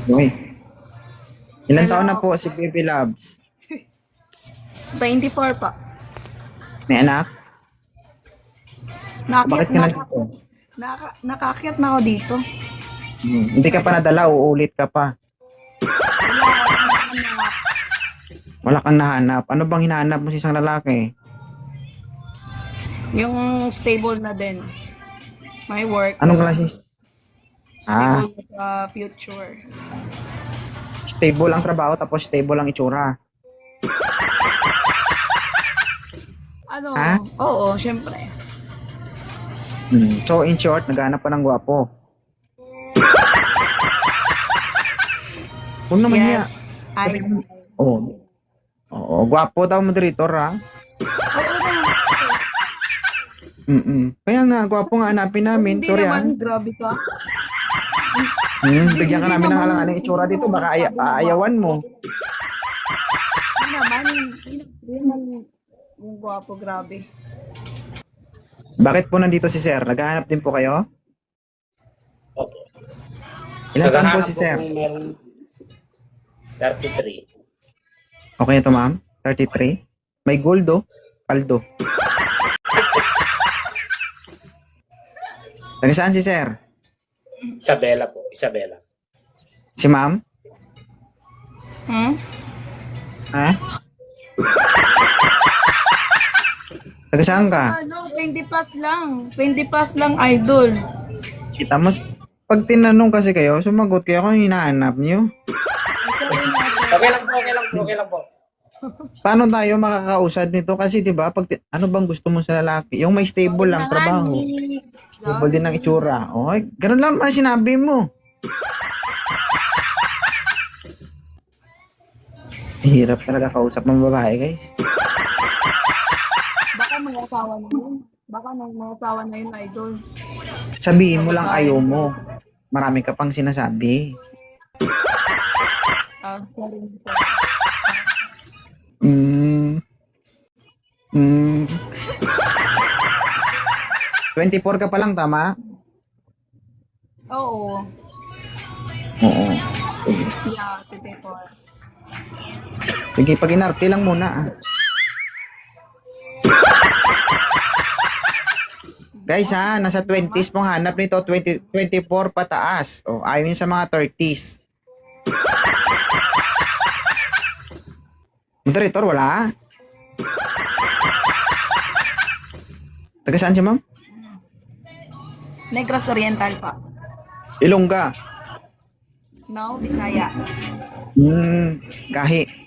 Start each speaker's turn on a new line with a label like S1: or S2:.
S1: Uy, ilan taon na
S2: Hello.
S1: po si Baby Loves?
S2: 24 pa.
S1: May anak? O bakit
S2: Nakakit
S1: ka
S2: na
S1: nandito?
S2: nakakit na ako dito.
S1: Hindi ka pa nadala, uulit ka pa.
S2: Wala akong anak.
S1: Wala kang nahanap. Ano bang hinahanap mo sa isang lalaki?
S2: Yung stable na din. My work.
S1: Anong klase? Ah,
S2: Stable sa future.
S1: stable ang trabaho tapos stable ang itsura.
S2: Ano?
S1: Ha?
S2: Oo, syempre.
S1: So in short, naghahanap pa ng gwapo. Huwag naman hiya.
S2: Yes. I
S1: Oo. Oo, gwapo daw moderator ha.
S2: Oo naman.
S1: Kaya nga, gwapo nga hanapin namin.
S2: Hindi
S1: Sorry
S2: naman,
S1: ah.
S2: grabe ka.
S1: Bigyan ka
S2: Hindi
S1: namin ng
S2: naman.
S1: alangan ng itsura dito. Baka
S2: Sabi ng
S1: aayawan mo.
S2: Hindi naman. Hindi naman yung gwapo, grabe.
S1: Bakit po nandito si Sir? Naghahanap din po kayo?
S3: Opo.
S1: Ilan taon po
S3: Naghahanap
S1: si
S3: po
S1: Sir?
S3: kung meron 33.
S1: Okay na to ma'am? 33? May gold oh. Paldo. Taga saan si Sir?
S3: Isabela po. Isabela.
S1: Si ma'am?
S2: Hmm?
S1: Ha? Taga saan ka?
S2: Ano, 20 plus lang. 20 plus lang, idol.
S1: Kita mo, pag tinanong kasi kayo, sumagot kayo kung hinahanap nyo.
S3: Okay lang po. Okay lang po. Okay lang po.
S1: Paano tayo makakausad nito? Kasi 'di ba pag ano bang gusto mo sa lalaki? Yung may stable lang trabaho. Stable din ang itsura. Okay, ganun lang naman sinabi mo. Hirap talaga kausap ng babae, guys.
S2: Baka may asawa na yun. Baka may asawa na yun, idol.
S1: Sabihin mo lang ayaw mo. Marami ka pang sinasabi.
S2: Sorry.
S1: Mm. 24 ka pa lang, tama?
S2: Oo.
S1: Oo.
S2: Yeah, 24.
S1: Sige, pag inarte lang muna. Guys ha, nasa 20s pong hanap nito, 24 pataas. O, ayaw niya sa mga 30s. Moderator, wala? Taga saan siya, ma'am?
S2: Negros Oriental pa.
S1: Ilongga.
S2: No, Bisaya.
S1: Kahi.